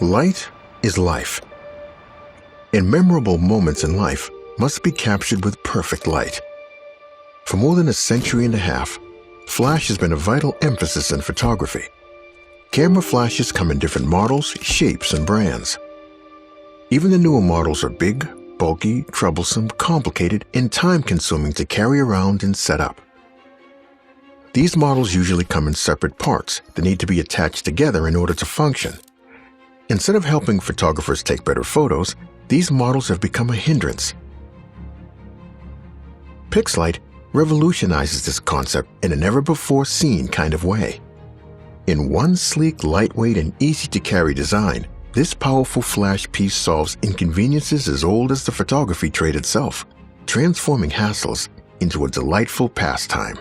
Light is life, and memorable moments in life must be captured with perfect light. For more than a century and a half, flash has been a vital emphasis in photography. Camera flashes come in different models, shapes, and brands. Even the newer models are big, bulky, troublesome, complicated, and time-consuming to carry around and set up. These models usually come in separate parts that need to be attached together in order to function. Instead of helping photographers take better photos, these models have become a hindrance. PiXLIGHT revolutionizes this concept in a never-before-seen kind of way. In one sleek, lightweight, and easy-to-carry design, this powerful flash piece solves inconveniences as old as the photography trade itself, transforming hassles into a delightful pastime.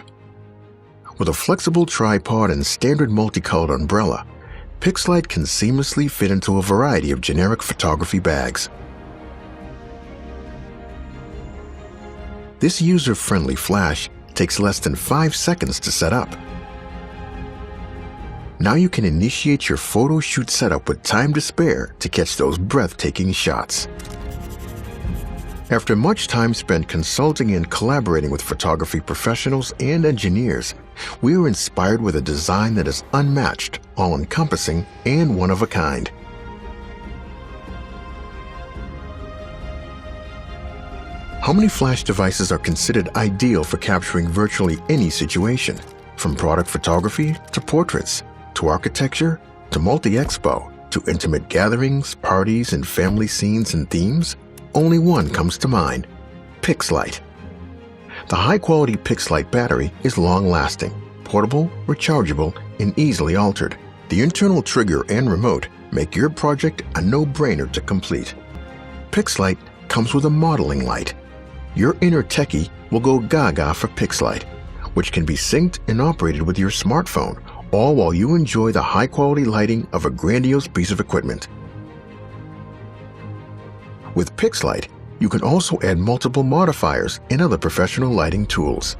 With a flexible tripod and standard multicolored umbrella, PiXLIGHT can seamlessly fit into a variety of generic photography bags. This user-friendly flash takes less than 5 seconds to set up. Now you can initiate your photo shoot setup with time to spare to catch those breathtaking shots. After much time spent consulting and collaborating with photography professionals and engineers, we were inspired with a design that is unmatched, all-encompassing, and one-of-a-kind. How many flash devices are considered ideal for capturing virtually any situation, from product photography to portraits, to architecture, to multi-expo, to intimate gatherings, parties, and family scenes and themes? Only one comes to mind: PiXLIGHT. The high-quality PiXLIGHT battery is long-lasting, portable, rechargeable, and easily altered. The internal trigger and remote make your project a no-brainer to complete. PiXLIGHT comes with a modeling light. Your inner techie will go gaga for PiXLIGHT, which can be synced and operated with your smartphone, all while you enjoy the high-quality lighting of a grandiose piece of equipment. With PiXLIGHT, you can also add multiple modifiers and other professional lighting tools.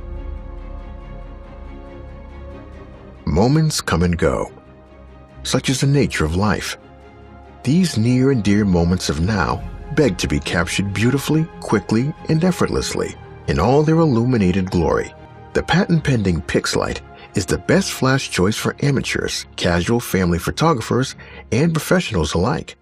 Moments come and go. Such is the nature of life. These near and dear moments of now beg to be captured beautifully, quickly, and effortlessly in all their illuminated glory. The patent-pending PiXLIGHT is the best flash choice for amateurs, casual family photographers, and professionals alike.